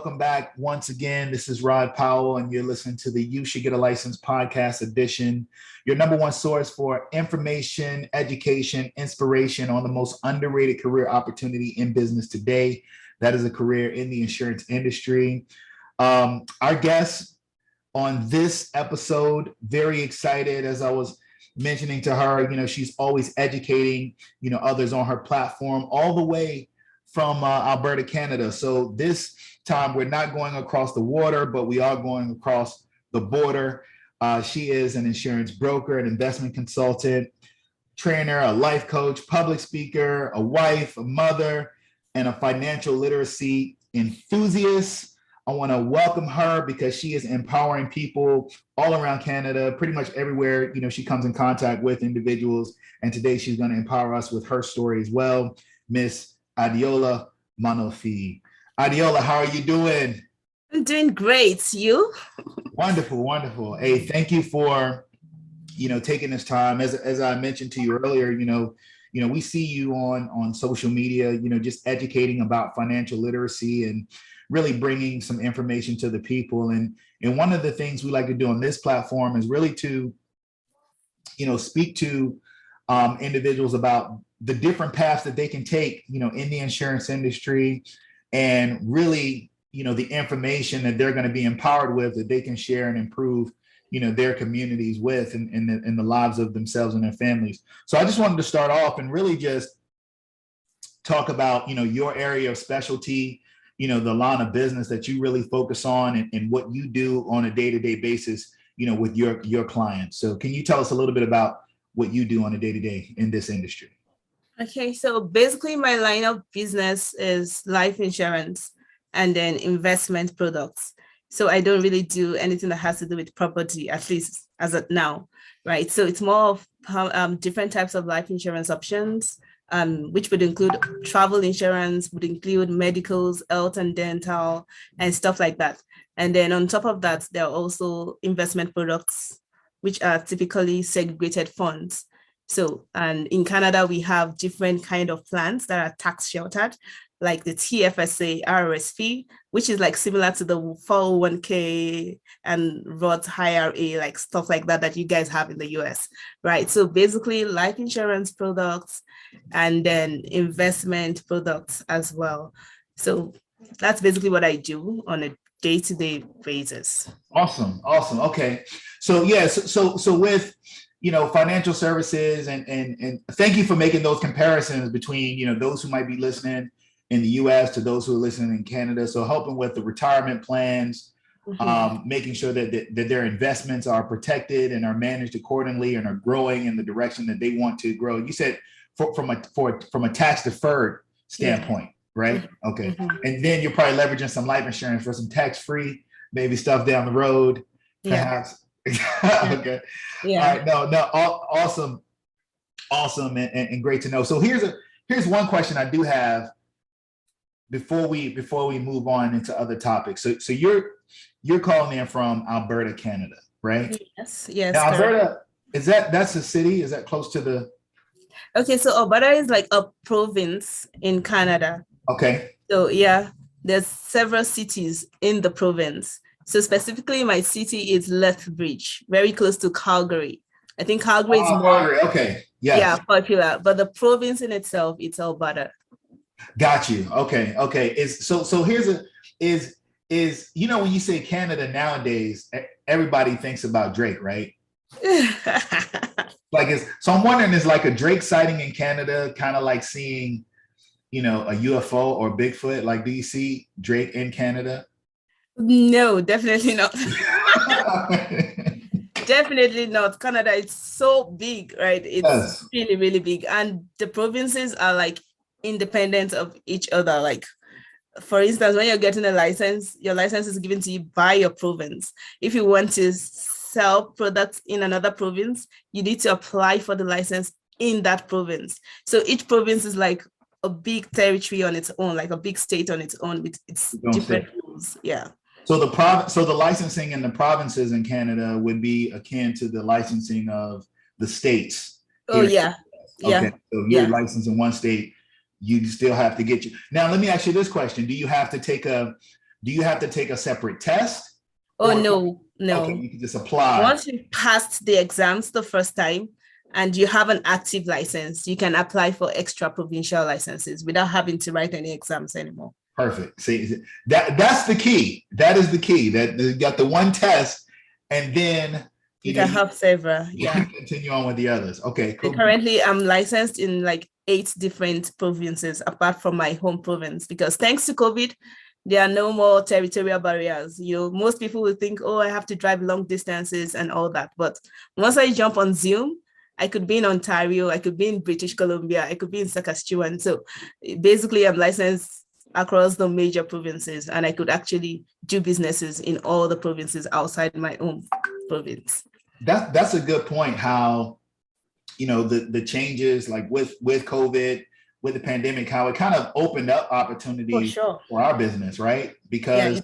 welcome back once again. This is Rod Powell, and you're listening to the You Should Get a License podcast edition, your number one source for information, education, inspiration on the most underrated career opportunity in business today. That is a career in the insurance industry. Our guest on this episode, very excited, as I was mentioning to her, she's always educating, others on her platform all the way from Alberta, Canada. So this time we're not going across the water, but we are going across the border. She is an insurance broker, an investment consultant, trainer, a life coach, public speaker, a wife, a mother, and a financial literacy enthusiast. I want to welcome her because she is empowering people all around Canada, pretty much everywhere, she comes in contact with individuals. And today she's going to empower us with her story as well. Miss Adeola Monofi. Adeola, how are you doing? I'm doing great. You? Wonderful, wonderful. Hey, thank you for, taking this time. As I mentioned to you earlier, we see you on social media, just educating about financial literacy and really bringing some information to the people. And one of the things we like to do on this platform is really to, speak to individuals about the different paths that they can take, in the insurance industry, and really, the information that they're going to be empowered with that they can share and improve, their communities with and the lives of themselves and their families. So I just wanted to start off and really just talk about, your area of specialty, the line of business that you really focus on and what you do on a day-to-day basis, with your clients. So can you tell us a little bit about what you do on a day-to-day in this industry? Okay, so basically my line of business is life insurance and then investment products. So I don't really do anything that has to do with property, at least as of now, right? So it's more of different types of life insurance options, which would include travel insurance, would include medicals, health and dental, and stuff like that. And then on top of that, there are also investment products, which are typically segregated funds. So, and in Canada, we have different kind of plans that are tax sheltered, like the TFSA RRSP, which is like similar to the 401k and Roth IRA, like stuff like that you guys have in the US, right? So basically life insurance products and then investment products as well. So that's basically what I do on a day-to-day basis. Awesome. Okay. So yeah, so with financial services and thank you for making those comparisons between, those who might be listening in the US to those who are listening in Canada. So helping with the retirement plans, making sure that their investments are protected and are managed accordingly and are growing in the direction that they want to grow. You said from a tax deferred standpoint, right? Okay. And then you're probably leveraging some life insurance for some tax-free, maybe stuff down the road, perhaps. Okay. Yeah. All right. No. Awesome. And great to know. So here's one question I do have before we move on into other topics. So you're calling in from Alberta, Canada, right? Yes. Now, Alberta, that's a city? Is that close to the? Okay. So Alberta is like a province in Canada. Okay. So yeah, there's several cities in the province. So specifically, my city is Lethbridge, very close to Calgary. I think Calgary is more Calgary. Okay. Yes. Yeah, popular, but the province in itself, it's Alberta. Got you. Okay. So here's when you say Canada nowadays, everybody thinks about Drake, right? So I'm wondering, is like a Drake sighting in Canada kind of like seeing, a UFO or Bigfoot? Like, do you see Drake in Canada? No, definitely not. Definitely not. Canada is so big, right? It's really, really big. And the provinces are like independent of each other. Like, for instance, when you're getting a license, your license is given to you by your province. If you want to sell products in another province, you need to apply for the license in that province. So each province is like a big territory on its own, like a big state on its own with its different rules. Yeah. So the licensing in the provinces in Canada would be akin to the licensing of the states. Oh, yeah. Okay. So if you're licensed in one state, you still have to get you. Now, let me ask you this question. Do you have to take a do you have to take a separate test? Oh, no. Okay, you can just apply. Once you passed the exams the first time and you have an active license, you can apply for extra provincial licenses without having to write any exams anymore. Perfect. See, that's the key. That is the key. That you got the one test, and then you can have several. Yeah. Continue on with the others. Okay, cool. Currently, I'm licensed in like 8 different provinces apart from my home province, because thanks to COVID, there are no more territorial barriers. Most people will think, oh, I have to drive long distances and all that. But once I jump on Zoom, I could be in Ontario, I could be in British Columbia, I could be in Saskatchewan. So basically, I'm licensed across the major provinces, and I could actually do businesses in all the provinces outside my own province. That's a good point. How, the changes like with COVID, with the pandemic, how it kind of opened up opportunities for our business, right? Because,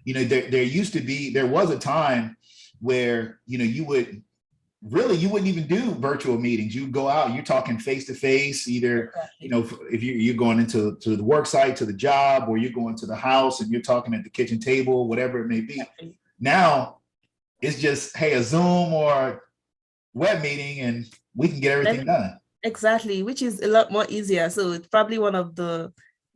there was a time where, you wouldn't even do virtual meetings. You go out, you're talking face to face, either, if you're going into the work site, to the job, or you're going to the house and you're talking at the kitchen table, whatever it may be. Now it's just, hey, a Zoom or web meeting and we can get everything done. Exactly, which is a lot more easier. So it's probably one of the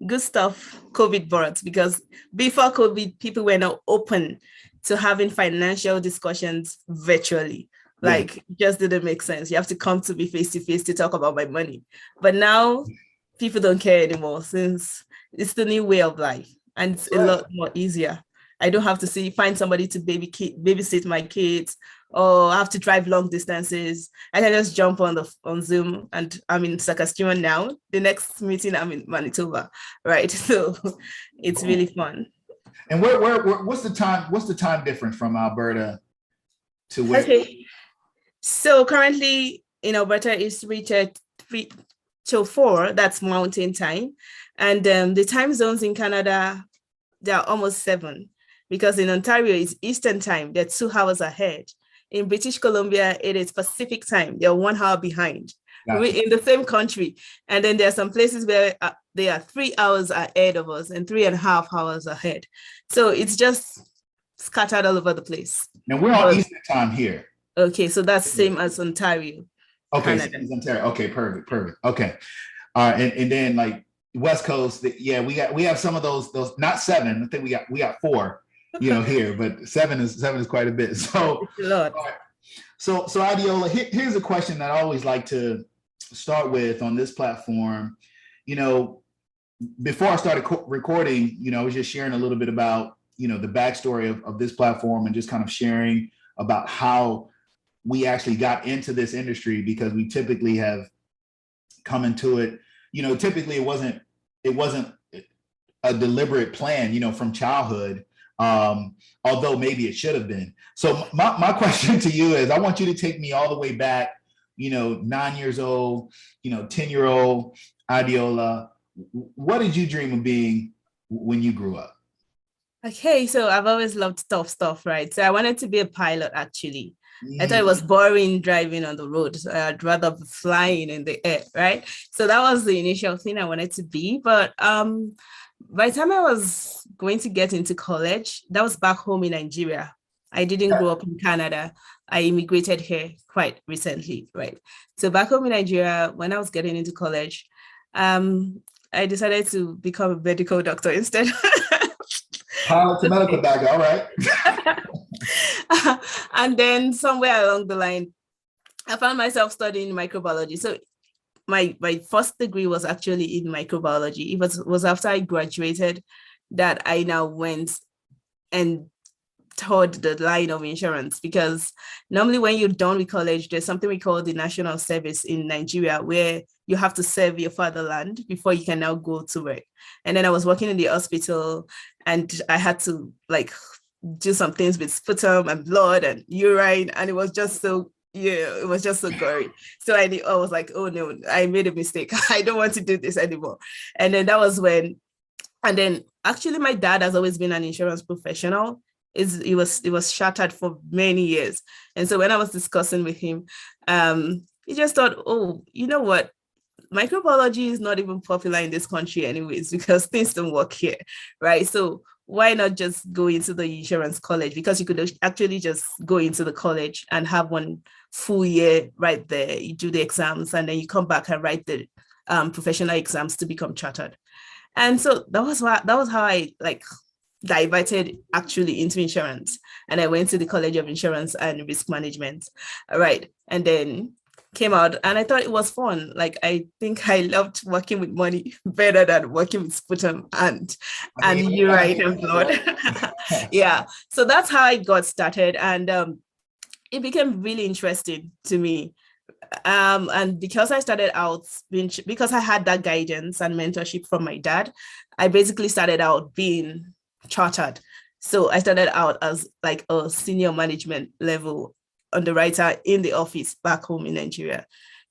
good stuff COVID brought, because before COVID, people were not open to having financial discussions virtually. Like, just didn't make sense. You have to come to me face to face to talk about my money. But now people don't care anymore, since it's the new way of life, and it's a lot more easier. I don't have to find somebody to babysit my kids, or I have to drive long distances. I can just jump on Zoom, and I'm in Saskatchewan now. The next meeting, I'm in Manitoba, right? So it's really fun. And what's the time difference from Alberta to where? Okay. So currently in Alberta is 3 till 4. That's mountain time, and the time zones in Canada, they're almost 7. Because in Ontario, it's Eastern time. They're 2 hours ahead. In British Columbia, it is Pacific time. They're 1 hour behind. Gotcha. We're in the same country. And then there are some places where they are 3 hours ahead of us and 3.5 hours ahead. So it's just scattered all over the place. Now we're on Eastern time here. Okay, so that's same as Ontario. Okay, same as Ontario. Okay, perfect. Okay. All right, and then like West Coast, we have some of those not 7. I think we got 4. Here, but 7 is quite a bit. So, it's a lot. So Adeola, here's a question that I always like to start with on this platform. Before I started recording, I was just sharing a little bit about, the backstory of this platform, and just kind of sharing about how we actually got into this industry, because we typically have come into it, typically it wasn't a deliberate plan, from childhood. Although maybe it should have been. So my question to you is, I want you to take me all the way back, 9 years old, 10-year-old Adeola. What did you dream of being when you grew up? Okay, so I've always loved tough stuff, right? So I wanted to be a pilot, actually. I thought it was boring driving on the road. So I'd rather be flying in the air, right? So that was the initial thing I wanted to be. But by the time I was going to get into college, that was back home in Nigeria. I didn't grow up in Canada. I immigrated here quite recently, right? So back home in Nigeria, when I was getting into college, I decided to become a medical doctor instead. Pilot to medical doctor, all right. And then somewhere along the line, I found myself studying microbiology. So my first degree was actually in microbiology. It was after I graduated that I now went and toward the line of insurance, because normally when you're done with college, there's something we call the national service in Nigeria, where you have to serve your fatherland before you can now go to work. And then I was working in the hospital, and I had to do some things with sputum and blood and urine, and it was just so gory. So I was like, oh no, I made a mistake. I don't want to do this anymore. And then that was when, and then actually my dad has always been an insurance professional. It was shattered for many years. And so when I was discussing with him, he just thought, oh, you know what? Microbiology is not even popular in this country anyways, because things don't work here, right? So why not just go into the insurance college? Because you could actually just go into the college and have one full year right there. You do the exams and then you come back and write the professional exams to become chartered. And so that was how I like diverted actually into insurance. And I went to the College of Insurance and Risk Management. All right. And then came out and I thought it was fun. Like, I think I loved working with money better than working with sputum and urine and blood. Yeah. So that's how I got started. And it became really interesting to me. And because I started out because I had that guidance and mentorship from my dad, I basically started out being chartered. So I started out as like a senior management level underwriter in the office back home in Nigeria.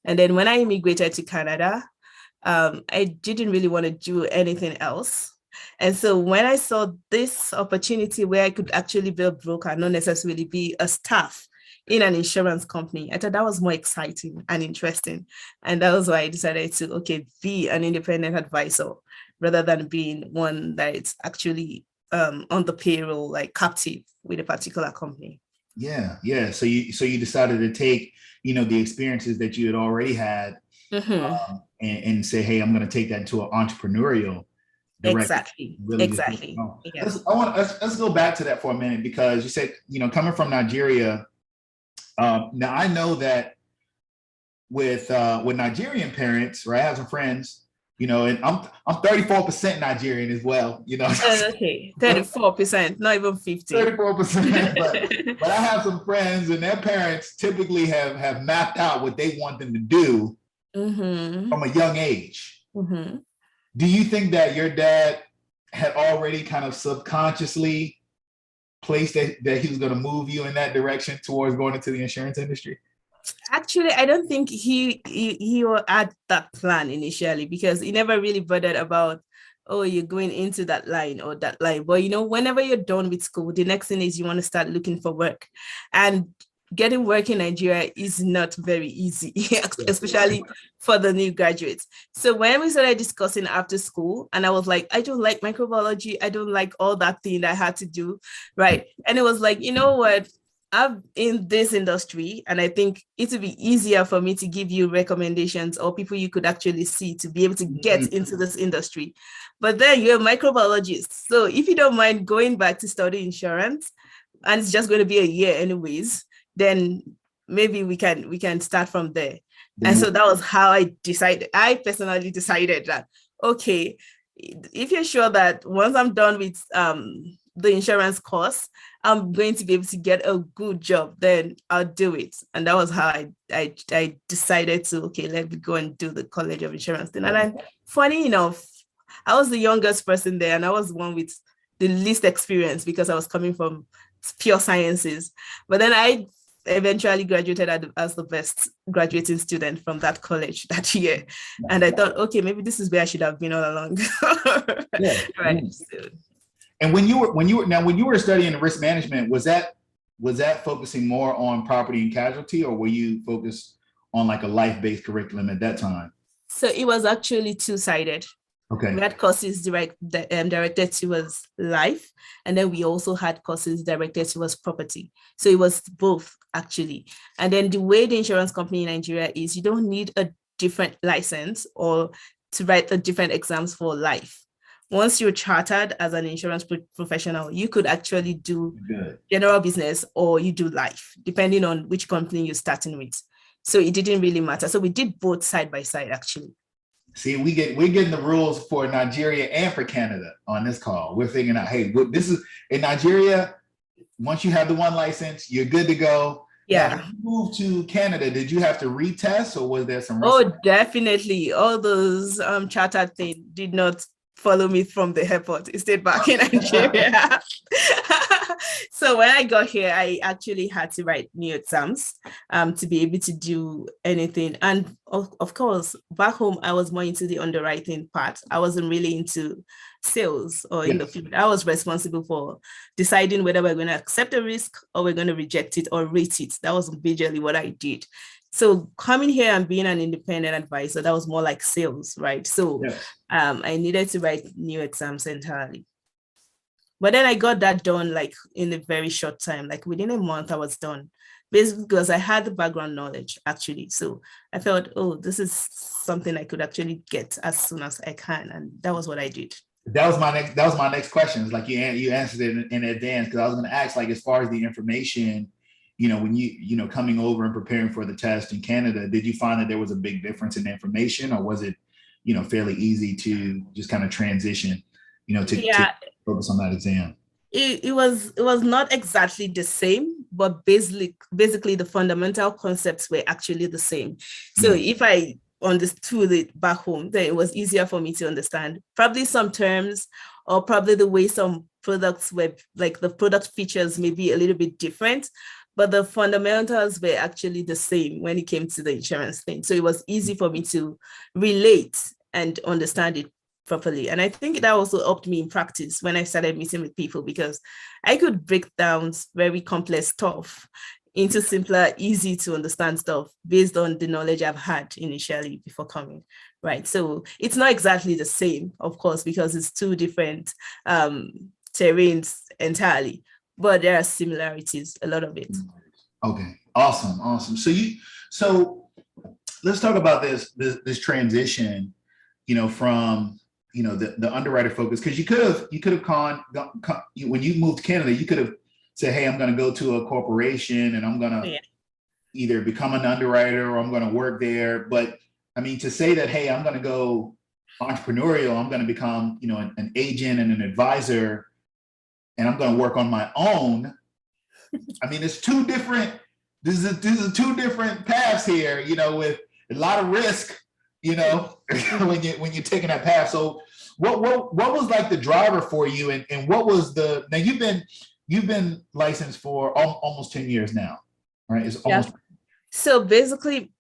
And then when I immigrated to Canada, I didn't really want to do anything else. And so when I saw this opportunity where I could actually be a broker, not necessarily be a staff in an insurance company, I thought that was more exciting and interesting. And that was why I decided to, be an independent advisor rather than being one that is actually on the payroll, like captive with a particular company. Yeah. So you decided to take, the experiences that you had already had, and say, hey, I'm going to take that into an entrepreneurial direction. Exactly. Yes. Let's go back to that for a minute, because you said, coming from Nigeria. Now I know that with Nigerian parents, right? I have some friends, and I'm 34% Nigerian as well, Okay, 34%, not even 50. 34%, but I have some friends and their parents typically have mapped out what they want them to do from a young age. Do you think that your dad had already kind of subconsciously placed that he was going to move you in that direction towards going into the insurance industry? Actually, I don't think he had that plan initially, because he never really bothered about, oh, you're going into that line or that line. But whenever you're done with school, the next thing is you want to start looking for work. And getting work in Nigeria is not very easy, especially for the new graduates. So when we started discussing after school, and I was like, I don't like microbiology, I don't like all that thing that I had to do, right? And it was like, you know what? I'm in this industry, and I think it would be easier for me to give you recommendations or people you could actually see to be able to get into this industry. But then you're a microbiologist. So if you don't mind going back to study insurance, and it's just going to be a year anyways, then maybe we can start from there. And so that was how I personally decided that, okay, if you're sure that once I'm done with the insurance course, I'm going to be able to get a good job, then I'll do it. And that was how I decided to, let me go and do the College of Insurance thing. And then, funny enough, I was the youngest person there, and I was the one with the least experience because I was coming from pure sciences. But then I eventually graduated as the best graduating student from that college that year. And I thought, maybe this is where I should have been all along. Right. So, and when you were studying risk management, was that focusing more on property and casualty, or were you focused on like a life-based curriculum at that time? So it was actually two-sided. Okay. We had courses directed towards life, and then we also had courses directed towards property. So it was both, actually. And then the way the insurance company in Nigeria is, you don't need a different license or to write the different exams for life. Once you're chartered as an insurance professional, you could actually do general business or you do life, depending on which company you're starting with. So it didn't really matter. So we did both side by side, actually. See, we're getting the rules for Nigeria and for Canada on this call. We're figuring out, hey, this is in Nigeria. Once you have the one license, you're good to go. Yeah. Now, when you moved to Canada, did you have to retest, or was there some? Oh, definitely. All those chartered things did not follow me from the airport. It stayed back in Nigeria. So when I got here, I actually had to write new exams to be able to do anything. And of course, back home, I was more into the underwriting part. I wasn't really into sales or in the field. I was responsible for deciding whether we're going to accept a risk or we're going to reject it or rate it. That was majorly what I did. So coming here and being an independent advisor, that was more like sales, right? So I needed to write new exams entirely. But then I got that done like in a very short time, like within a month I was done. Basically because I had the background knowledge actually. So I felt, oh, this is something I could actually get as soon as I can. And that was what I did. That was my next question. It's like you answered it in advance, because I was going to ask, like, as far as the information, when you coming over and preparing for the test in Canada, did you find that there was a big difference in the information, or was it fairly easy to just kind of transition to focus on that exam? It was not exactly the same, but basically the fundamental concepts were actually the same. So if I understood it back home, then it was easier for me to understand probably some terms, or probably the way some products were, like the product features may be a little bit different, but the fundamentals were actually the same when it came to the insurance thing. So it was easy for me to relate and understand it properly. And I think that also helped me in practice when I started meeting with people, because I could break down very complex stuff into simpler, easy to understand stuff based on the knowledge I've had initially before coming, right? So it's not exactly the same, of course, because it's two different terrains entirely, but there are similarities, a lot of it. Okay, awesome. So let's talk about this transition, from the underwriter focus, because you could have gone when you moved to Canada, you could have said, hey, I'm going to go to a corporation and I'm going to either become an underwriter or I'm going to work there. But I mean, to say that, hey, I'm going to go entrepreneurial, I'm going to become, an agent and an advisor, and I'm going to work on my own. I mean, these are two different paths here, with a lot of risk, when you're taking that path. So what was like the driver for you, and what was now you've been licensed for almost 10 years now, right? It's almost. So basically,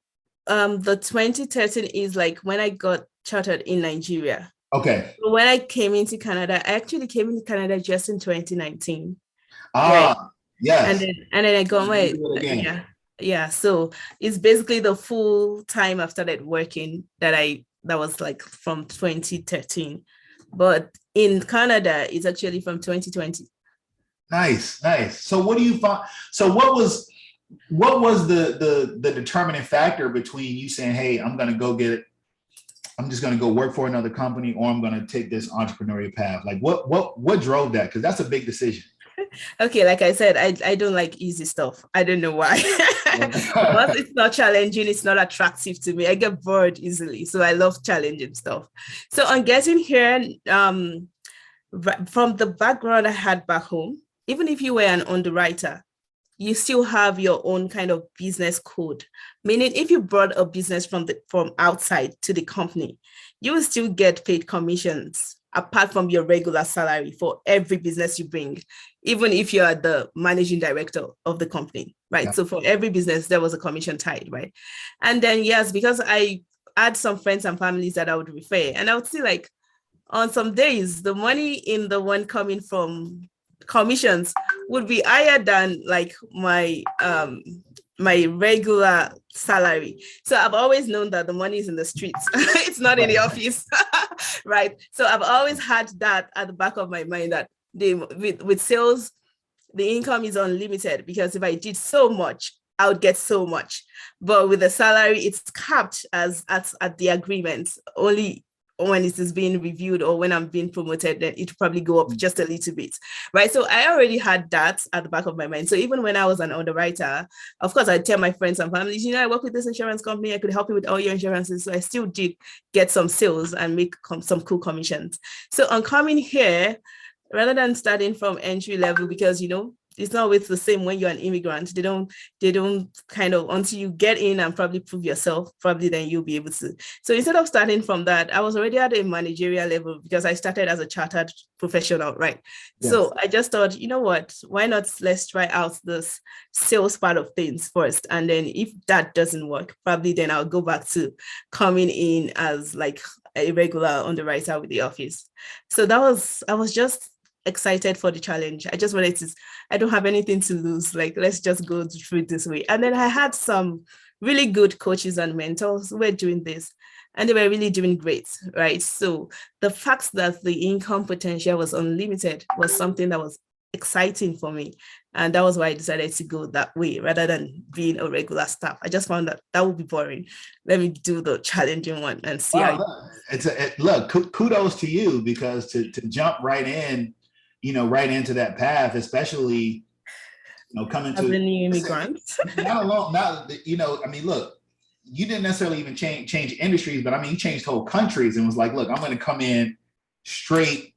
the 2013 is like when I got chartered in Nigeria. Okay. So when I came into Canada, I actually came into Canada just in 2019. Right? Yes. And then I got my So it's basically the full time I've started working that was like from 2013. But in Canada, it's actually from 2020. Nice. So what do you find? So what was the determining factor between you saying, hey, I'm just going to go work for another company, or I'm going to take this entrepreneurial path? Like what drove that? Because that's a big decision. Okay, like I said, I don't like easy stuff. I don't know why. But it's not challenging, it's not attractive to me. I get bored easily, so I love challenging stuff. So on getting here, from the background I had back home, even if you were an underwriter, you still have your own kind of business code. Meaning, if you brought a business from outside to the company, you will still get paid commissions apart from your regular salary for every business you bring, even if you are the managing director of the company, right? Yeah. So for every business, there was a commission tied, right? And then, yes, because I had some friends and families that I would refer, and I would see, like, on some days, the money in the one coming from commissions would be higher than like my regular salary. So I've always known that the money is in the streets. It's not in the office. Right. So I've always had that at the back of my mind, that with sales, the income is unlimited, because if I did so much, I would get so much. But with the salary, it's capped at the agreement. Only when it is being reviewed or when I'm being promoted, then it will probably go up just a little bit, right? So I already had that at the back of my mind. So even when I was an underwriter, of course, I'd tell my friends and families, I work with this insurance company, I could help you with all your insurances. So I still did get some sales and make some cool commissions. So on coming here, rather than starting from entry level, because, it's not always the same when you're an immigrant. They don't kind of, until you get in and probably prove yourself, probably then you'll be able to. So instead of starting from that, I was already at a managerial level because I started as a chartered professional, right? Yes. So I just thought, why not, let's try out this sales part of things first. And then if that doesn't work, probably then I'll go back to coming in as like a regular underwriter with the office. So I was just excited for the challenge. I just wanted I don't have anything to lose. Like, let's just go through it this way. And then I had some really good coaches and mentors who were doing this. and they were really doing great, right? So the fact that the income potential was unlimited was something that was exciting for me. And that was why I decided to go that way rather than being a regular staff. I just found that that would be boring. Let me do the challenging one and see Wow, how. look, kudos to you, because to jump right in, right into that path, especially, coming As a to, new listen, immigrant. not alone, not, I mean, look, you didn't necessarily even change industries, but I mean, you changed whole countries and was like, look, I'm going to come in straight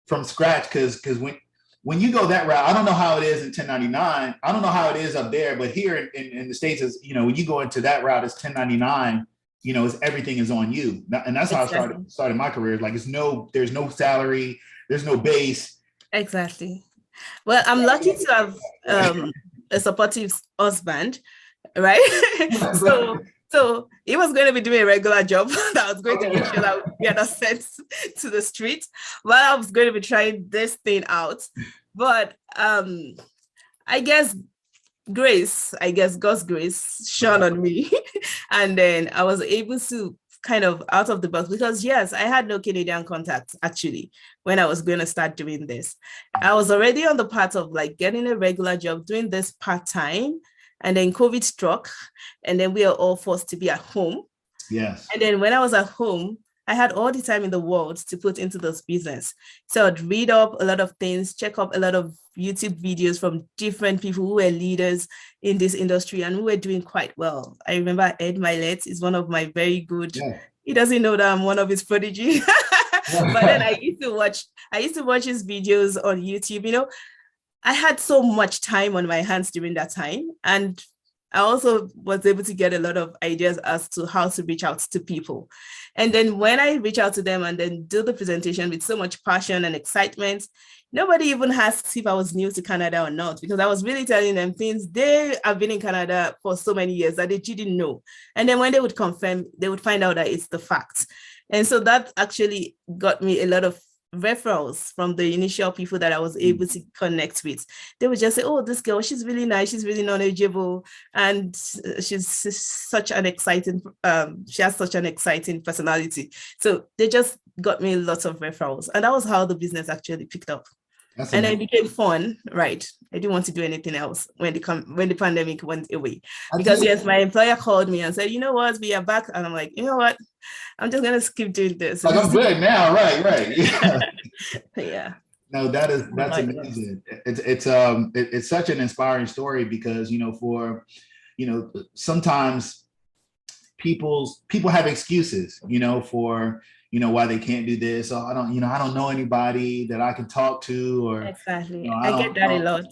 from scratch. Because when you go that route, I don't know how it is in 1099. I don't know how it is up there, but here in the States is, when you go into that route, it's 1099, it's everything is on you. And that's how Exactly. I started my career. Like, there's no salary, there's no base. Exactly. Well, I'm lucky to have a supportive husband, right? so he was going to be doing a regular job that was going to make sure that we had sent to the street while I was going to be trying this thing out. But I guess God's grace shone on me. And then I was able to kind of out of the box, because yes, I had no Canadian contacts actually when I was going to start doing this. I was already on the path of like getting a regular job, doing this part-time, and then COVID struck, and then we are all forced to be at home. Yes. And then when I was at home, I had all the time in the world to put into this business. So I'd read up a lot of things, check up a lot of YouTube videos from different people who were leaders in this industry and who were doing quite well. I remember Ed Milet is one of my very good, He doesn't know that I'm one of his prodigy. But then I used to watch his videos on YouTube. I had so much time on my hands during that time. And I also was able to get a lot of ideas as to how to reach out to people. And then when I reach out to them and then do the presentation with so much passion and excitement, nobody even asked if I was new to Canada or not, because I was really telling them things. They have been in Canada for so many years that they didn't know. And then when they would confirm, they would find out that it's the fact. And so that actually got me a lot of referrals from the initial people that I was able to connect with. They would just say, oh, this girl, she's really nice, she's really knowledgeable, and she's such an exciting, she has such an exciting personality. So they just got me lots of referrals. And that was how the business actually picked up. And it became fun, right? I didn't want to do anything else when the pandemic went away. Because yes, my employer called me and said, you know what, we are back. And I'm like, you know what? I'm just gonna keep doing this. Like, I'm good now, right? Yeah. Yeah. No, that's amazing. It's such an inspiring story, because sometimes people have excuses, for why they can't do this. Oh, I don't know anybody that I can talk to, or exactly. I get that a lot.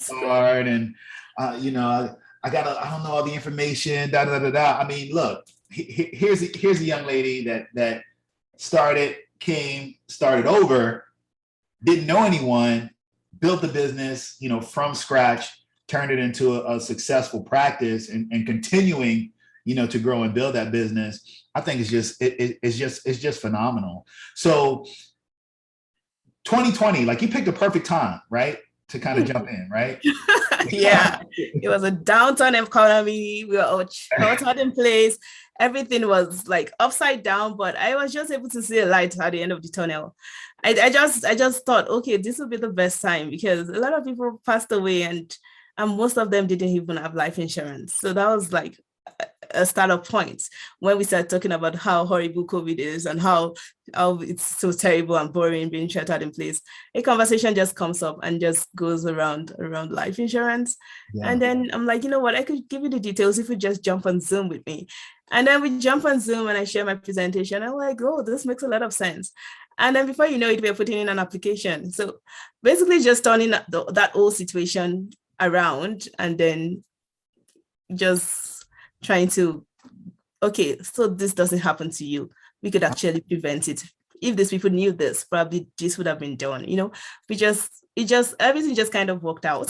And I don't know all the information. I mean, look, here's a young lady that started over, didn't know anyone, built the business, from scratch, turned it into a successful practice, and continuing, to grow and build that business. I think it's just phenomenal. So 2020, like, you picked a perfect time, right, to kind of jump in, right? Yeah, it was a downturn economy. We were all sheltered in place. Everything was like upside down, but I was just able to see a light at the end of the tunnel. I just thought, okay, this will be the best time, because a lot of people passed away, and most of them didn't even have life insurance. So that was like a startup point when we started talking about how horrible COVID is and how it's so terrible and boring being sheltered in place. A conversation just comes up and just goes around life insurance. Yeah. And then I'm like, you know what, I could give you the details if you just jump on Zoom with me. And then we jump on Zoom and I share my presentation. I'm like, oh, this makes a lot of sense. And then before you know it, we're putting in an application. So basically just turning that whole situation around, and then just trying to, okay, so this doesn't happen to you. We could actually prevent it. If these people knew this, probably this would have been done. Everything just kind of worked out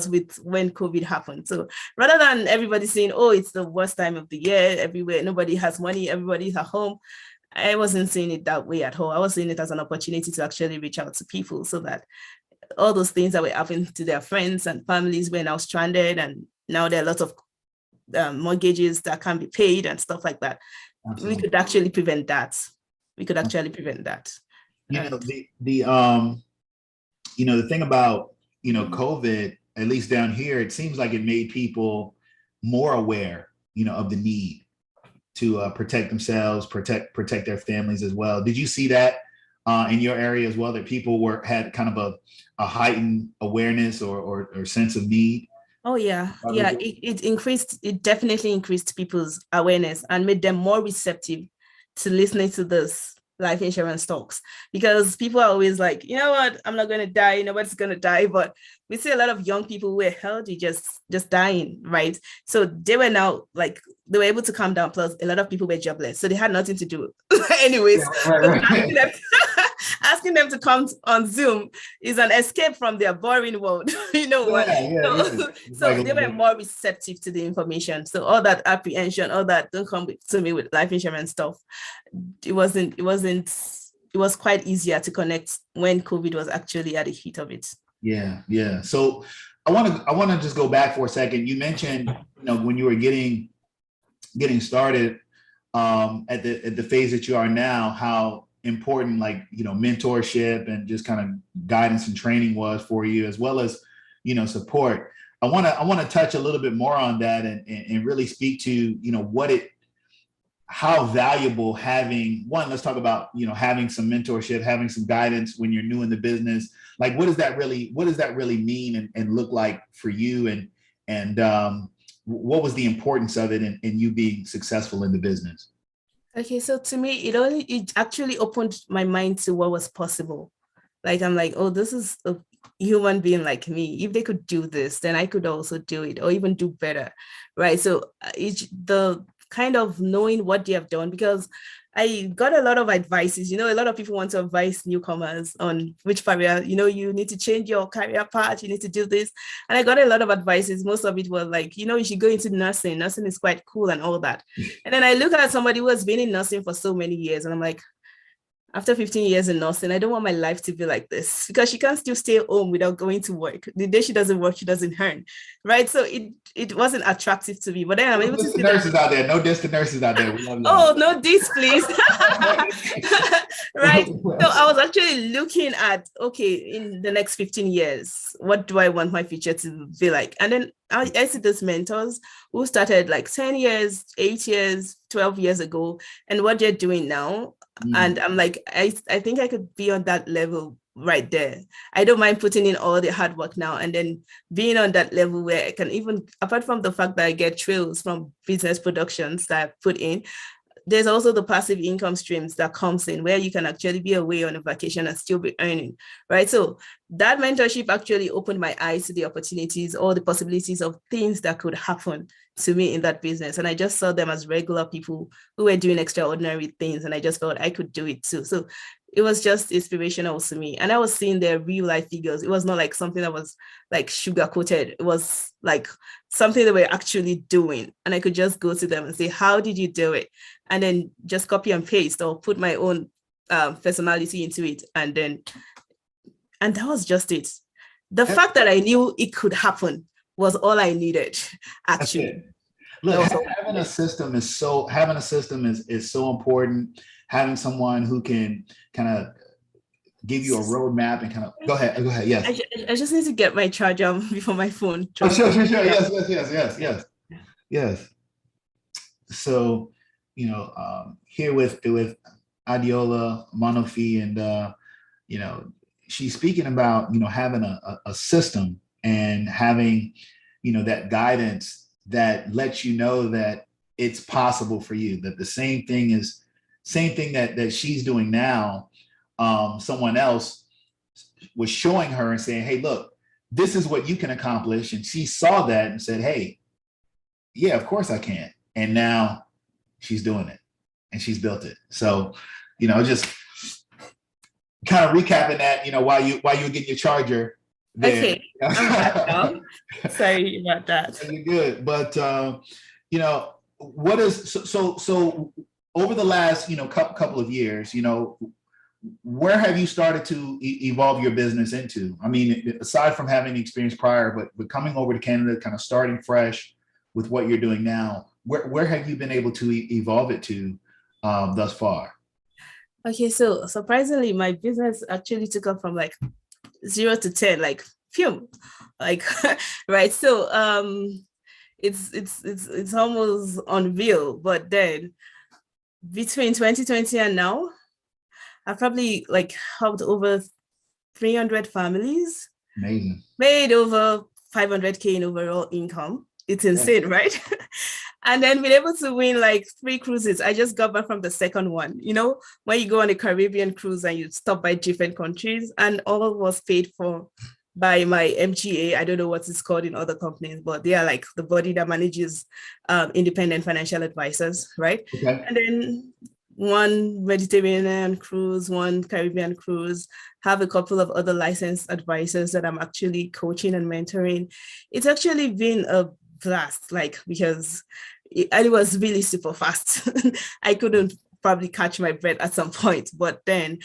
with when COVID happened. So rather than everybody saying, oh, it's the worst time of the year everywhere, nobody has money, everybody's at home, I wasn't seeing it that way at all. I was seeing it as an opportunity to actually reach out to people, so that all those things that were happening to their friends and families were now stranded, and now there are lots of mortgages that can be paid and stuff like that. we Absolutely. could actually prevent that. We could actually prevent that. You know, Right. the thing about, COVID, at least down here, it seems like it made people more aware, of the need to protect themselves, protect their families as well. Did you see that in your area as well, that people had kind of a heightened awareness or sense of need? Oh yeah, yeah. It increased. It definitely increased people's awareness and made them more receptive to listening to this life insurance talks, because people are always like, you know what, I'm not going to die. Nobody's going to die. But we see a lot of young people who were healthy just dying, right? So they were now like, they were able to calm down. Plus, a lot of people were jobless, so they had nothing to do. Anyways, Yeah, right. asking them to come on Zoom is an escape from their boring world. You know what? Yeah. It's like So a they little were bit. more receptive to the information. So all that apprehension, all that don't come to me with life insurance stuff. It was quite easier to connect when COVID was actually at the heat of it. Yeah. So I want to just go back for a second. You mentioned, when you were getting started, at the phase that you are now, how important, like, mentorship and just kind of guidance and training was for you, as well as, support. I want to touch a little bit more on that, and really speak to, how valuable having one, let's talk about, having some mentorship, having some guidance when you're new in the business. Like, what does that really mean and look like for you? And what was the importance of it in you being successful in the business? Okay, so to me, it actually opened my mind to what was possible. Like, I'm like, oh, this is a human being like me. If they could do this, then I could also do it, or even do better, right? So the kind of knowing what they have done, because I got a lot of advices. A lot of people want to advise newcomers on which career, you need to change your career path, you need to do this. And I got a lot of advices. Most of it was like, you should go into nursing. Nursing is quite cool and all that. And then I look at somebody who has been in nursing for so many years, and I'm like, after 15 years in nursing, I don't want my life to be like this, because she can't still stay home without going to work. The day she doesn't work, she doesn't earn, right? So it wasn't attractive to me. But then I'm able to see that. Nurses out there, no diss to nurses out there. We love y'all. Oh, no, this, please. Right. So I was actually looking at, okay, in the next 15 years, what do I want my future to be like? And then I see those mentors who started like 10 years, 8 years, 12 years ago, and what they're doing now. And I'm like, I think I could be on that level right there. I don't mind putting in all the hard work now, and then being on that level where I can, even apart from the fact that I get thrills from business productions that I put in, there's also the passive income streams that comes in, where you can actually be away on a vacation and still be earning, right? So that mentorship actually opened my eyes to the opportunities, or the possibilities of things that could happen to me in that business. And I just saw them as regular people who were doing extraordinary things, and I just felt I could do it too. So it was just inspirational to me. And I was seeing their real life figures. It was not like something that was like sugar coated. It was like something they were actually doing. And I could just go to them and say, how did you do it? And then just copy and paste, or put my own personality into it. And that was just it. The fact that I knew it could happen was all I needed, actually. Look, having a system is so important. Having someone who can kind of give you a roadmap and kind of go ahead. Yes. I just need to get my charger before my phone. Oh, sure. Yes. So, here with Adeola, Monofi, and she's speaking about having a system, and having that guidance that lets you know that it's possible for you, that the same thing that she's doing now, someone else was showing her and saying, hey, look, this is what you can accomplish. And she saw that and said, hey, yeah, of course I can. And now she's doing it, and she's built it. So, just kind of recapping that, while you were getting your charger there. Okay. I'm back now. Sorry about that. You're good. But, what is, so over the last, couple of years, where have you started to evolve your business into? I mean, aside from having the experience prior, but coming over to Canada, kind of starting fresh with what you're doing now, where have you been able to evolve it to thus far? Okay, so surprisingly, my business actually took off from like 0 to 10, like phew, like right. So it's almost unreal. But then between 2020 and now, I've probably like helped over 300 families, Amazing. made over 500K in overall income. It's Yeah. insane, right? And then been able to win like 3 cruises. I just got back from the second one. You know, when you go on a Caribbean cruise and you stop by different countries, and all was paid for by my MGA. I don't know what it's called in other companies, but they are like the body that manages independent financial advisors, right? Okay. And then one Mediterranean cruise, one Caribbean cruise, have a couple of other licensed advisors that I'm actually coaching and mentoring. It's actually been a blast, like, because it was really super fast. I couldn't probably catch my breath at some point, but then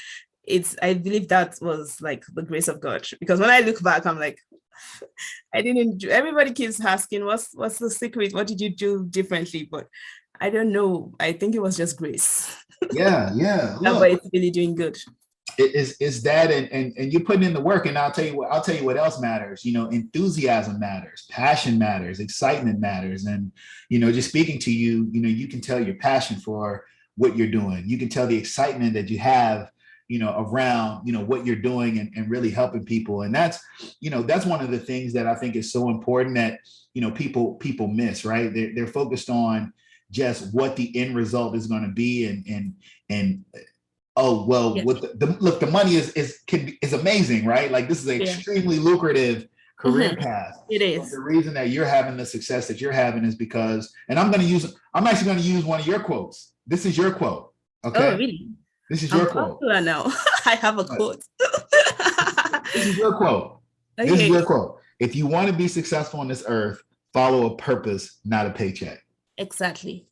I believe that was like the grace of God, because when I look back, I'm like, I didn't do, everybody keeps asking, what's the secret? What did you do differently? But I don't know. I think it was just grace. Yeah, yeah. But Look, it's really doing good. it's that, and you're putting in the work, and I'll tell you what else matters. You know, enthusiasm matters, passion matters, excitement matters. And just speaking to you, you can tell your passion for what you're doing. You can tell the excitement that you have, around what you're doing, and really helping people. And that's one of the things that I think is so important, that people miss, right? They're focused on just what the end result is going to be, and oh well, Yeah. with look, the money is amazing, right? Like, this is an Yeah. extremely lucrative career path. It But is. the reason that you're having the success that you're having is because, and I'm actually going to use one of your quotes. This is your quote. Oh, Okay. really? This is I'm your quote. popular now. I have a quote. This is your quote. This is Okay. your quote. If you want to be successful on this earth, follow a purpose, not a paycheck. Exactly.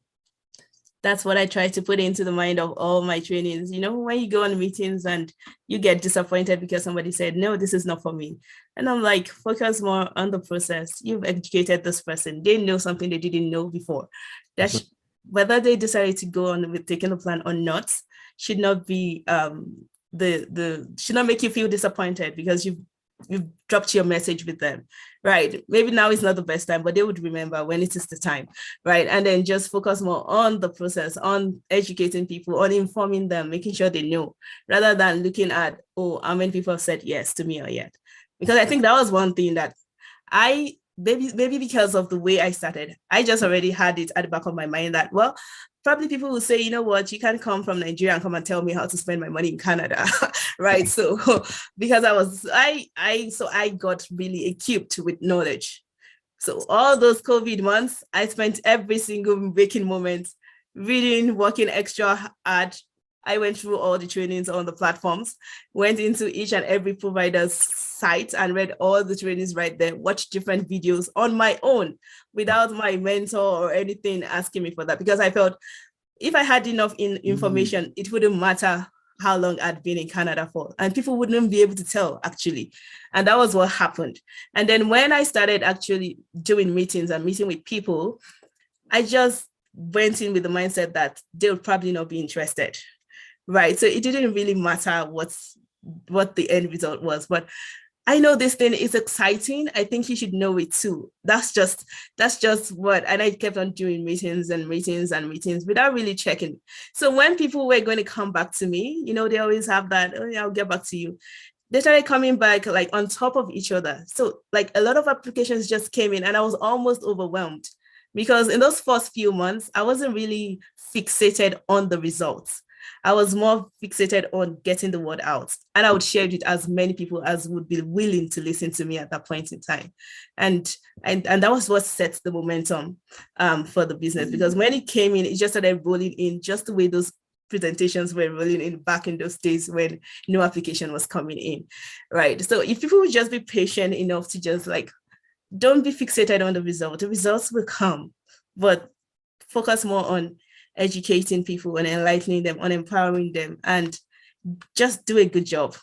That's what I try to put into the mind of all my trainings. When you go on meetings and you get disappointed because somebody said, no, this is not for me. And I'm like, focus more on the process. You've educated this person. They know something they didn't know before. Whether they decided to go on with taking a plan or not should not be should not make you feel disappointed because you've dropped your message with them, right? Maybe now is not the best time, but they would remember when it is the time, right? And then just focus more on the process, on educating people, on informing them, making sure they know, rather than looking at, oh, how many people have said yes to me or yet. Because I think that was one thing that maybe because of the way I started, I just already had it at the back of my mind that, well, probably people will say, you know what, you can't come from Nigeria and come and tell me how to spend my money in Canada, right? So because I got really equipped with knowledge. So all those COVID months, I spent every single waking moment reading, working extra hard. I went through all the trainings on the platforms, went into each and every provider's site and read all the trainings right there, watched different videos on my own without my mentor or anything asking me for that, because I felt if I had enough information, it wouldn't matter how long I'd been in Canada for, and people wouldn't be able to tell, actually. And that was what happened. And then when I started actually doing meetings and meeting with people, I just went in with the mindset that they would probably not be interested. Right. So it didn't really matter what the end result was. But I know this thing is exciting. I think you should know it too. That's just what, and I kept on doing meetings and meetings and meetings without really checking. So when people were going to come back to me, they always have that, oh yeah, I'll get back to you. They started coming back like on top of each other. So like a lot of applications just came in and I was almost overwhelmed, because in those first few months, I wasn't really fixated on the results. I was more fixated on getting the word out, and I would share it with as many people as would be willing to listen to me at that point in time. And that was what set the momentum for the business, because when it came in, it just started rolling in just the way those presentations were rolling in back in those days when no application was coming in, right? So if people would just be patient enough to just like, don't be fixated on the results will come, but focus more on educating people and enlightening them, on empowering them, and just do a good job,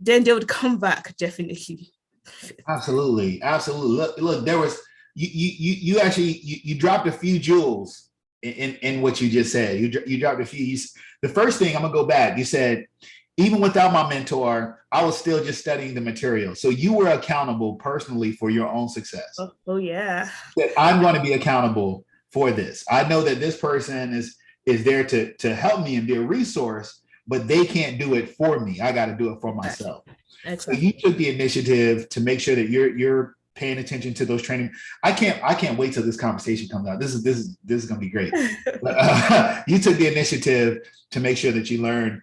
then they would come back, definitely. Absolutely. Look, there was you actually dropped a few jewels in what you just said. You dropped a few. The first thing, I'm gonna go back. You said, even without my mentor, I was still just studying the material. So you were accountable personally for your own success. Oh yeah. That I'm going to be accountable for this. I know that this person is there to help me and be a resource, but they can't do it for me. I got to do it for myself. Exactly. So you took the initiative to make sure that you're paying attention to those training. I can't wait till this conversation comes out. This is going to be great. But, you took the initiative to make sure that you learn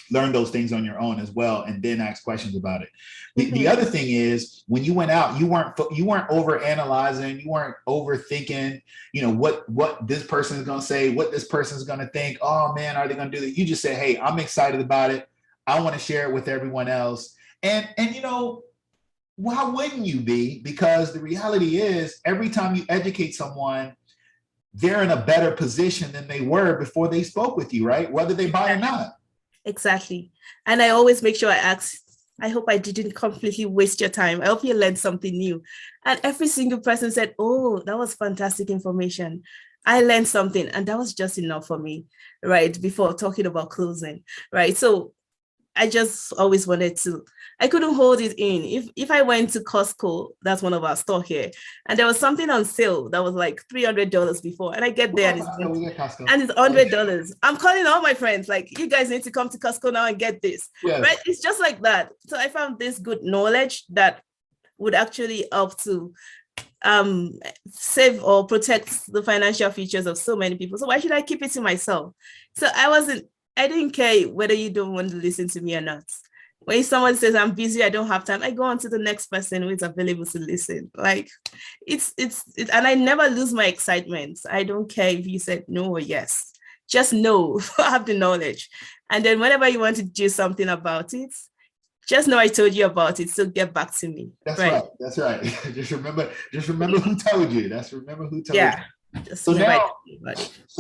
those things on your own as well, and then ask questions about it. The other thing is, when you went out, you weren't over analyzing, you weren't overthinking, what this person is going to say, what this person is going to think. Oh man, are they going to do that? You just say, hey, I'm excited about it. I want to share it with everyone else. And why wouldn't you be? Because the reality is, every time you educate someone, they're in a better position than they were before they spoke with you, right? Whether they buy or not. Exactly. And I always make sure I ask, I hope I didn't completely waste your time. I hope you learned something new. And every single person said, oh, that was fantastic information. I learned something. And that was just enough for me, right? Before talking about closing, right? So I just always wanted to, I couldn't hold it in. If I went to Costco, that's one of our store here, and there was something on sale that was like $300 before, and I get there and it's $100. I'm calling all my friends, like, you guys need to come to Costco now and get this, right? It's just like that. So I found this good knowledge that would actually help to save or protect the financial futures of so many people. So why should I keep it to myself? So I didn't care whether you don't want to listen to me or not. When someone says I'm busy, I don't have time, I go on to the next person who is available to listen. Like it's and I never lose my excitement. I don't care if you said no or yes. Just know, I have the knowledge. And then whenever you want to do something about it, just know I told you about it. So get back to me. That's right. That's right. Just remember who told you. Remember who told you. So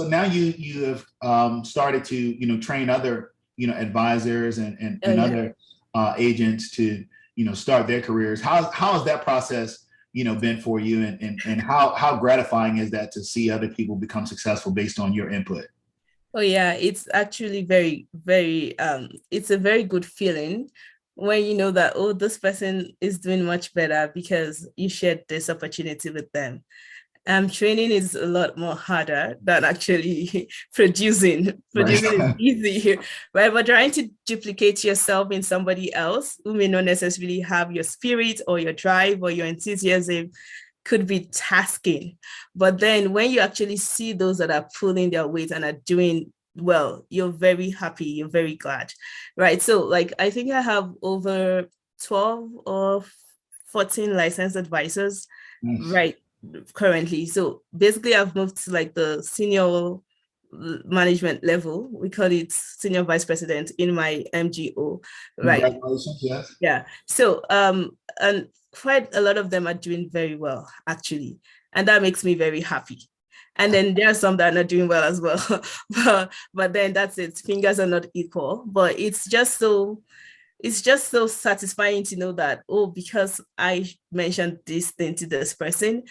now you have started to train other advisors and other agents to start their careers. How has that process been for you, and how gratifying is that to see other people become successful based on your input? Oh yeah, it's actually very, very it's a very good feeling when you know that, oh, this person is doing much better because you shared this opportunity with them. Training is a lot more harder than actually producing. Producing is easy, right? But trying to duplicate yourself in somebody else who may not necessarily have your spirit or your drive or your enthusiasm could be tasking. But then when you actually see those that are pulling their weight and are doing well, you're very happy, you're very glad, right? So like, I think I have over 12 or 14 licensed advisors, right? Currently. So basically I've moved to like the senior management level. We call it senior vice president in my MGO, right? Congratulations, yes. Yeah. So and quite a lot of them are doing very well actually, and that makes me very happy. And then there are some that are not doing well as well. but then that's it. Fingers are not equal, but it's just so satisfying to know that, oh, because I mentioned this thing to this person,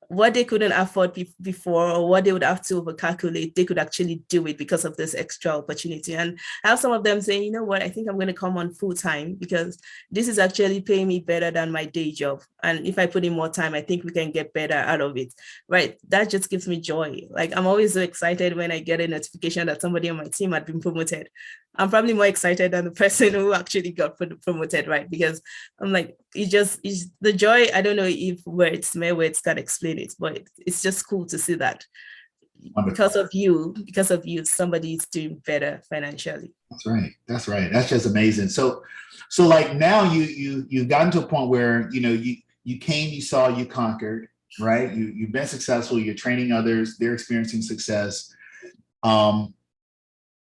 what they couldn't afford before, or what they would have to overcalculate, they could actually do it because of this extra opportunity. And I have some of them saying, you know what, I think I'm going to come on full time because this is actually paying me better than my day job. And if I put in more time, I think we can get better out of it, right? That just gives me joy. Like, I'm always so excited when I get a notification that somebody on my team had been promoted. I'm probably more excited than the person who actually got promoted, right? Because I'm like, it's the joy. I don't know if my words can explain it, but it's just cool to see that because of you, somebody is doing better financially. That's right. That's just amazing. So like now you've gotten to a point where, you came, you saw, you conquered, right? You've been successful. You're training others. They're experiencing success.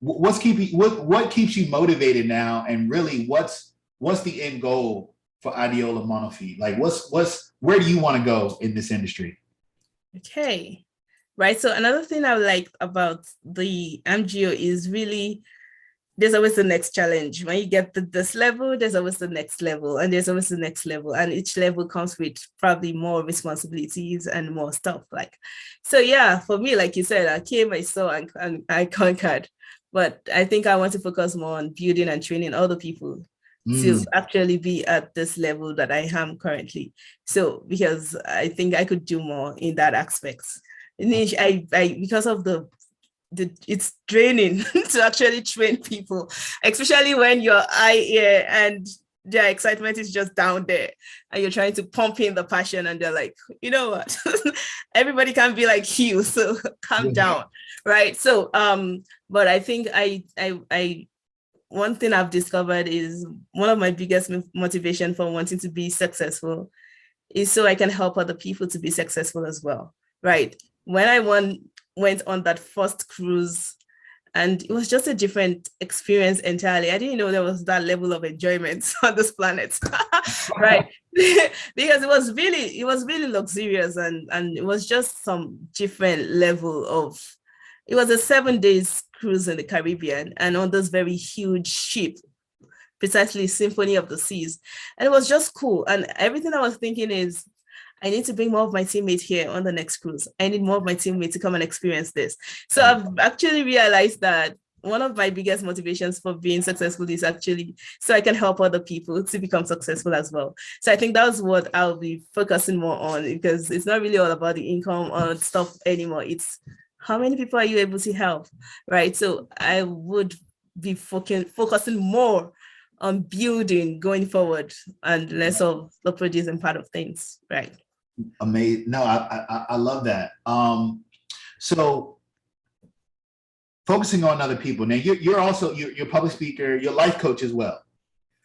What keeps you motivated now, and really what's the end goal for Adeola Monofi? Like where do you want to go in this industry? Okay, right. So another thing I like about the MGO is really there's always the next challenge. When you get to this level, there's always the next level, and there's always the next level. And each level comes with probably more responsibilities and more stuff. Like, so yeah, for me, like you said, I came, I saw, and I conquered. But I think I want to focus more on building and training other people to actually be at this level that I am currently. So because I think I could do more in that aspect. I because of it's draining to actually train people, especially when your eye ear and their excitement is just down there and you're trying to pump in the passion and they're like, you know what, everybody can't be like you, so calm down, right? So but I think I one thing I've discovered is one of my biggest motivation for wanting to be successful is so I can help other people to be successful as well, right? When I went on that first cruise, and it was just a different experience entirely. I didn't know there was that level of enjoyment on this planet, right? Because it was really luxurious, and it was just some different level of. It was a 7 days cruise in the Caribbean, and on this very huge ship, precisely Symphony of the Seas, and it was just cool. And everything I was thinking is, I need to bring more of my teammates here on the next cruise. I need more of my teammates to come and experience this. So I've actually realized that one of my biggest motivations for being successful is actually so I can help other people to become successful as well. So I think that's what I'll be focusing more on, because it's not really all about the income or stuff anymore. It's how many people are you able to help, right? So I would be focusing more on building going forward and less of the producing part of things, right? Amazing. No, I love that. So focusing on other people. Now you're also you're a public speaker, you're a life coach as well.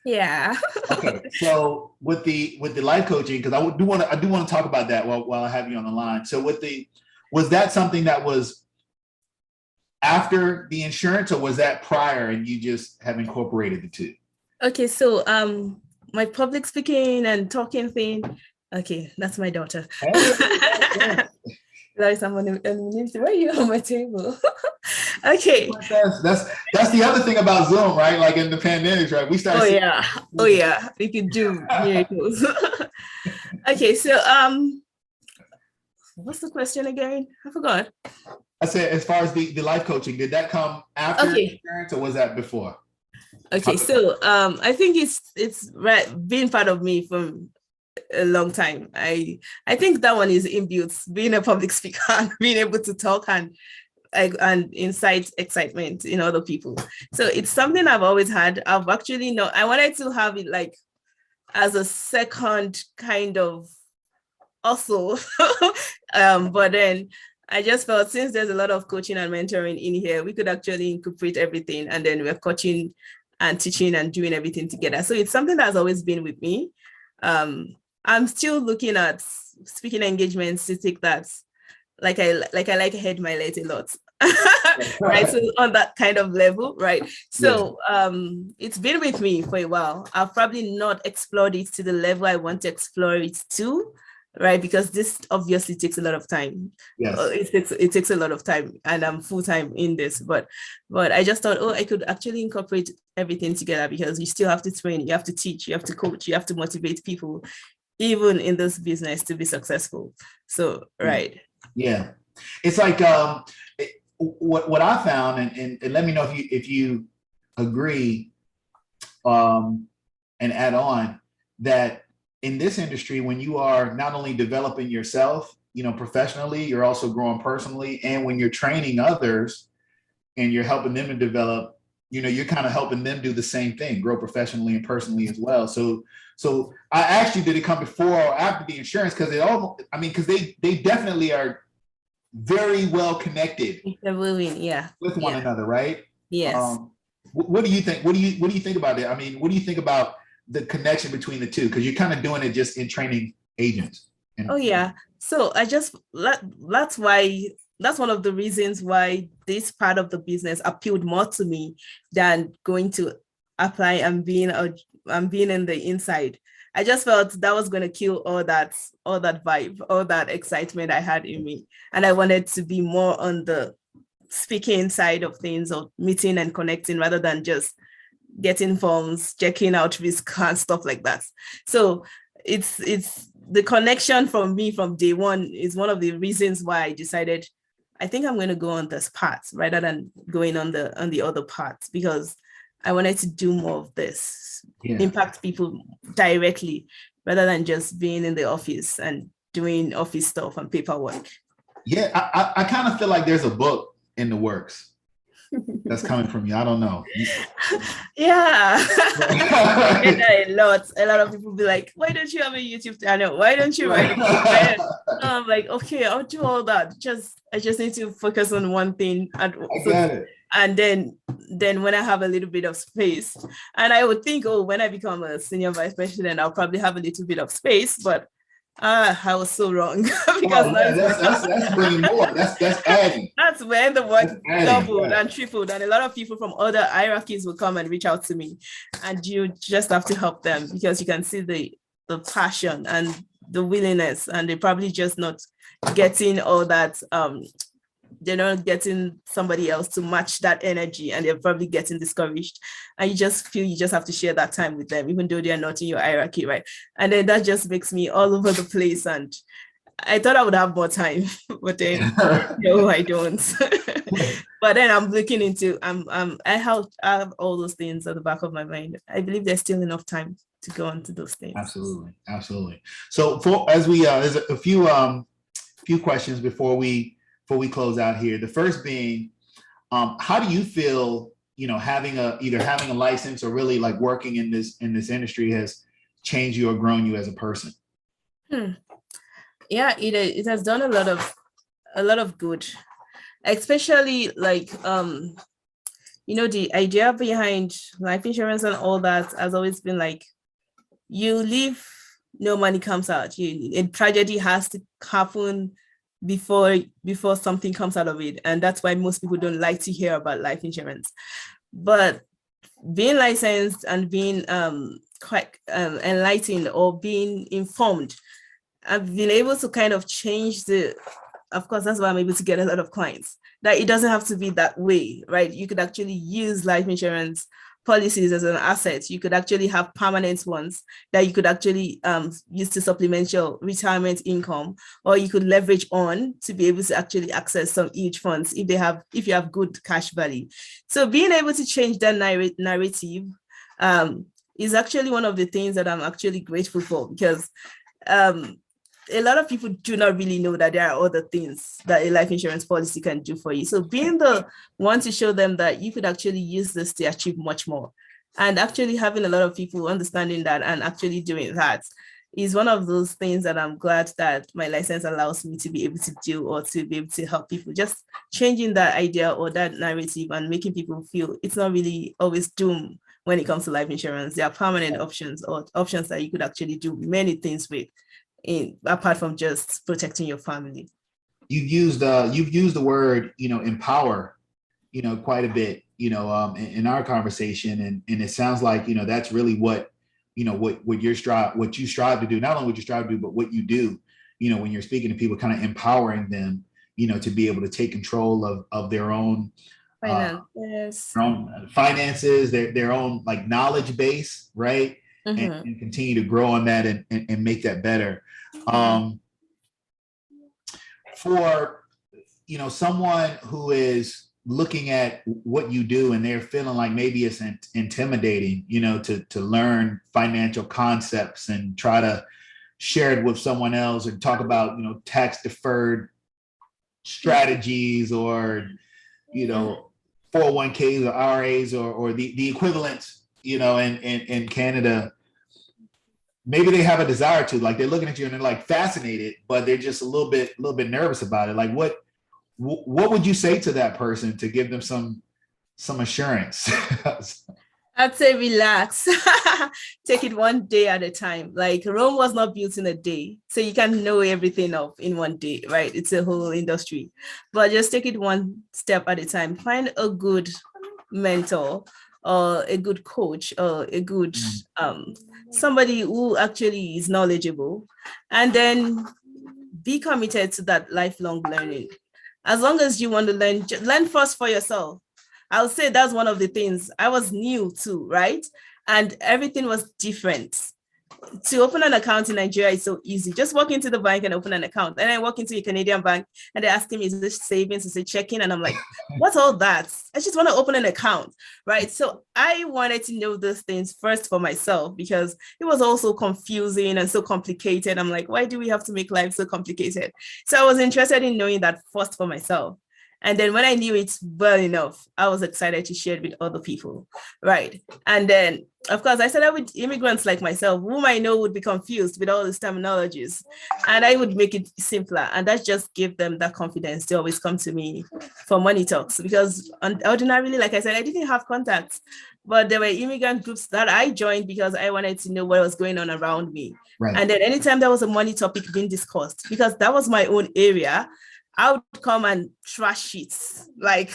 Yeah. Okay. So with the life coaching, because I do want to talk about that while I have you on the line. So was that something that was after the insurance, or was that prior and you just have incorporated the two? Okay, so my public speaking and talking thing. Okay, that's my daughter. Like someone, why are you on my table? Okay. That's the other thing about Zoom, right? Like in the pandemic, right? We started. Oh yeah, we could do miracles. Okay, so what's the question again? I forgot. I said, as far as the life coaching, did that come after insurance, or was that before? Okay, so I think it's right, being part of me from a long time. I think that one is inbuilt, being a public speaker and being able to talk and incite excitement in other people. So it's something I've always had. I've actually I wanted to have it like as a second kind of hustle, but then I just felt since there's a lot of coaching and mentoring in here, we could actually incorporate everything, and then we're coaching and teaching and doing everything together. So it's something that's always been with me. I'm still looking at speaking engagements to take that. Like I head my light a lot. Right. So on that kind of level, right? So it's been with me for a while. I've probably not explored it to the level I want to explore it to, right? Because this obviously takes a lot of time. Yes. It takes a lot of time, and I'm full-time in this, but I just thought, I could actually incorporate everything together, because you still have to train, you have to teach, you have to coach, you have to motivate people, even in this business, to be successful. So, right. Yeah. It's like what I found, and let me know if you agree and add on, that in this industry, when you are not only developing yourself, professionally, you're also growing personally. And when you're training others and you're helping them to develop, you're kind of helping them do the same thing, grow professionally and personally as well. So I asked you, did it come before or after the insurance? Because because they definitely are very well connected with one another, right? Yes. What do you think? What do you think about it? I mean, what do you think about the connection between the two? Because you're kind of doing it just in training agents. So that's one of the reasons why this part of the business appealed more to me than going to apply and being in the inside. I just felt that was going to kill all that vibe, all that excitement I had in me, and I wanted to be more on the speaking side of things or meeting and connecting rather than just getting forms, checking out risk and stuff like that. So it's the connection from me from day one is one of the reasons why I decided I think I'm going to go on this path rather than going on the other path, because I wanted to do more of this, impact people directly rather than just being in the office and doing office stuff and paperwork. Yeah, I kind of feel like there's a book in the works that's coming from you. I don't know. Yeah. I get that a lot. A lot of people be like, why don't you have a YouTube channel? Why don't you write a book? I'm like, okay, I'll do all that. I just need to focus on one thing. I got it. And then when I have a little bit of space, and I would think, oh, when I become a senior vice president, I'll probably have a little bit of space, but I was so wrong. Because that's bringing more. That's adding. That's when the work doubled and tripled, and a lot of people from other hierarchies will come and reach out to me, and you just have to help them because you can see the passion and the willingness, and they're probably just not getting all that. They're not getting somebody else to match that energy, and they're probably getting discouraged. And you just feel you just have to share that time with them, even though they're not in your hierarchy, right? And then that just makes me all over the place. And I thought I would have more time, but then no, I don't. But then I'm looking into I have all those things at the back of my mind. I believe there's still enough time to go on to those things. Absolutely. So there's a few questions before we close out here. The first being, how do you feel, having a license or really like working in this industry has changed you or grown you as a person? Yeah, it has done a lot of good, especially like the idea behind life insurance and all that has always been like, you live, no money comes out. A tragedy has to happen before something comes out of it. And that's why most people don't like to hear about life insurance. But being licensed and being quite enlightened or being informed, I've been able to kind of change of course, that's why I'm able to get a lot of clients, that it doesn't have to be that way, right? You could actually use life insurance policies as an asset. You could actually have permanent ones that you could actually use to supplement your retirement income, or you could leverage on to be able to actually access some huge funds if you have good cash value. So being able to change that narrative is actually one of the things that I'm actually grateful for, because a lot of people do not really know that there are other things that a life insurance policy can do for you. So being the one to show them that you could actually use this to achieve much more, and actually having a lot of people understanding that and actually doing that is one of those things that I'm glad that my license allows me to be able to do, or to be able to help people, just changing that idea or that narrative and making people feel it's not really always doom when it comes to life insurance. There are permanent options, or options that you could actually do many things with, apart from just protecting your family. You've used the word, empower, quite a bit, in our conversation, and it sounds like, that's really what you strive to do. Not only what you strive to do, but what you do, when you're speaking to people, kind of empowering them, to be able to take control of their own finances, their own like knowledge base, right? Mm-hmm. and continue to grow on that and make that better. For someone who is looking at what you do and they're feeling like maybe it's intimidating, to learn financial concepts and try to share it with someone else, and talk about tax deferred strategies, or 401ks or RAs or the equivalents, in Canada. Maybe they have a desire to, like, they're looking at you and they're like fascinated, but they're just a little bit nervous about it. Like, what would you say to that person to give them some assurance? I'd say relax. Take it one day at a time. Like, Rome was not built in a day, so you can't know everything in one day, right? It's a whole industry. But just take it one step at a time. Find a good mentor, or a good coach, or a good somebody who actually is knowledgeable, and then be committed to that lifelong learning. As long as you want to learn, learn first for yourself. I would say that's one of the things. I was new too, right? And everything was different. To open an account in Nigeria is so easy. Just walk into the bank and open an account. And I walk into a Canadian bank and they're asking me, is this savings? Is it checking? And I'm like, what's all that? I just want to open an account, right? So I wanted to know those things first for myself because it was also confusing and so complicated. I'm like, why do we have to make life so complicated? So I was interested in knowing that first for myself. And then when I knew it well enough, I was excited to share it with other people, right? And then, of course, I started with immigrants like myself, whom I know would be confused with all these terminologies, and I would make it simpler. And that just gave them that confidence to always come to me for money talks, because ordinarily, like I said, I didn't have contacts, but there were immigrant groups that I joined because I wanted to know what was going on around me. Right. And then anytime there was a money topic being discussed, because that was my own area, I would come and trash it, like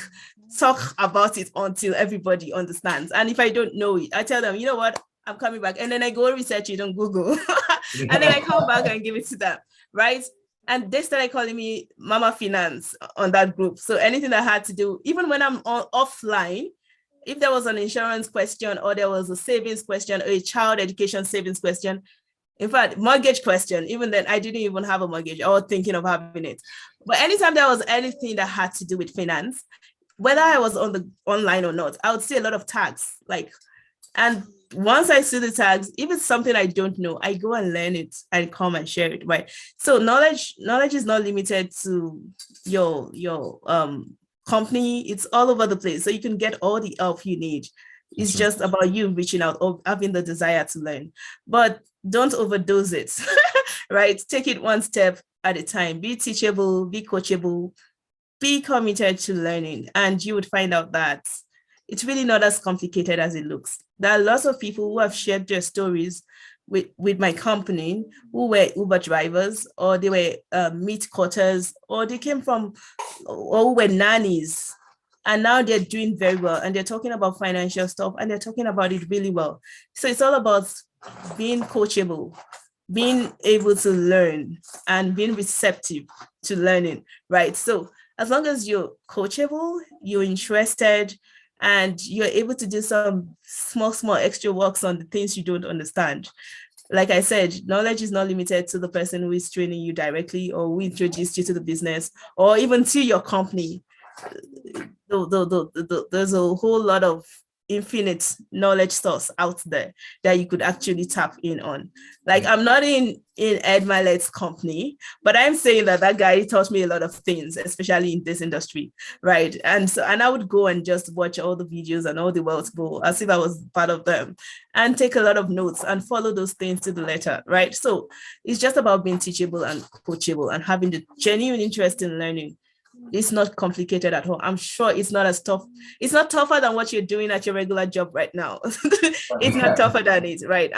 talk about it until everybody understands. And if I don't know it, I tell them, you know what, I'm coming back. And then I go research it on Google. And then I come back and give it to them, right? And they started calling me Mama Finance on that group. So anything that had to do, even when I'm offline, if there was an insurance question or there was a savings question or a child education savings question, in fact, mortgage question, even then, I didn't even have a mortgage or thinking of having it. But anytime there was anything that had to do with finance, whether I was on the online or not, I would see a lot of tags. And once I see the tags, if it's something I don't know, I go and learn it and come and share it, right? So knowledge is not limited to your company. It's all over the place. So you can get all the help you need. It's just about you reaching out or having the desire to learn. But don't overdose it, right? Take it one step at a time. Be teachable, be coachable, be committed to learning. And you would find out that it's really not as complicated as it looks. There are lots of people who have shared their stories with my company who were Uber drivers, or they were meat cutters, or they came from, or who were nannies. And now they're doing very well, and they're talking about financial stuff, and they're talking about it really well. So it's all about being coachable, being able to learn, and being receptive to learning, right? So as long as you're coachable, you're interested, and you're able to do some small extra works on the things you don't understand. Like I said, knowledge is not limited to the person who is training you directly or who introduced you to the business or even to your company. There's a whole lot of infinite knowledge source out there that you could actually tap in on. Like, I'm not in Ed Milet's company, but I'm saying that guy taught me a lot of things, especially in this industry, right? And I would go and just watch all the videos and all the Wells go as if I was part of them and take a lot of notes and follow those things to the letter, right? So it's just about being teachable and coachable and having the genuine interest in learning. It's not complicated at all. I'm sure it's not as tough. It's not tougher than what you're doing at your regular job right now. It's not tougher than it, right?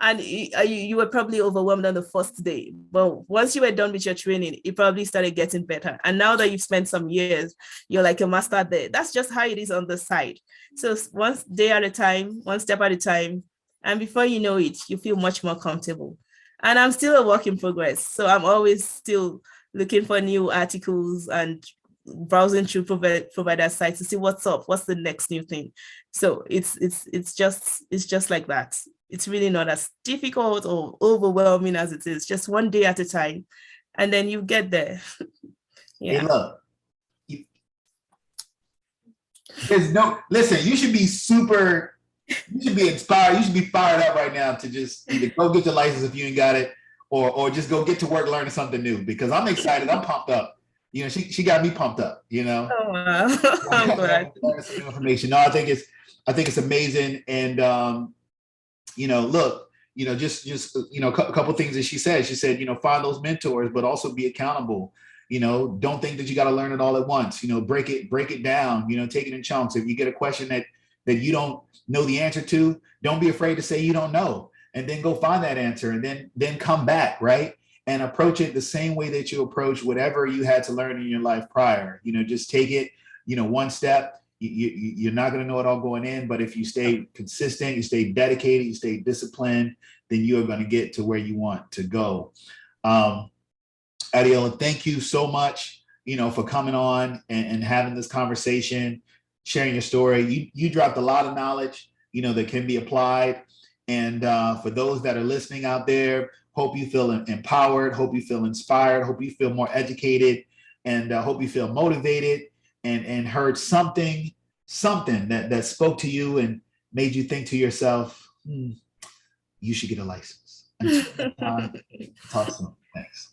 And you were probably overwhelmed on the first day. But once you were done with your training, it probably started getting better. And now that you've spent some years, you're like a master there. That's just how it is on the side. So one day at a time, one step at a time. And before you know it, you feel much more comfortable. And I'm still a work in progress. So I'm always still looking for new articles and browsing through provider sites to see what's up, what's the next new thing. So it's just like that. It's really not as difficult or overwhelming as it is. Just one day at a time, and then you get there. Yeah. Hey, look, listen. You should be you should be inspired. You should be fired up right now to just either go get your license if you ain't got it, or just go get to work learning something new, because I'm excited. I'm pumped up. You know, she got me pumped up, you know. Oh, wow. I'm glad. Some information. No, I think it's amazing. And you know, look, you know, just you know, a couple things that she said. She said, you know, find those mentors, but also be accountable. You know, don't think that you got to learn it all at once. You know, break it down, you know, take it in chunks. If you get a question that you don't know the answer to, don't be afraid to say you don't know. And then go find that answer, and then come back, right? And approach it the same way that you approach whatever you had to learn in your life prior. You know, just take it, you know, one step. You're not going to know it all going in, but if you stay consistent, you stay dedicated, you stay disciplined, then you are going to get to where you want to go. Adeola, thank you so much. for coming on and having this conversation, sharing your story. You dropped a lot of knowledge, that can be applied. And for those that are listening out there, hope you feel empowered, hope you feel inspired, hope you feel more educated, and hope you feel motivated and heard something that spoke to you and made you think to yourself, you should get a license. Until next time, talk soon. Thanks.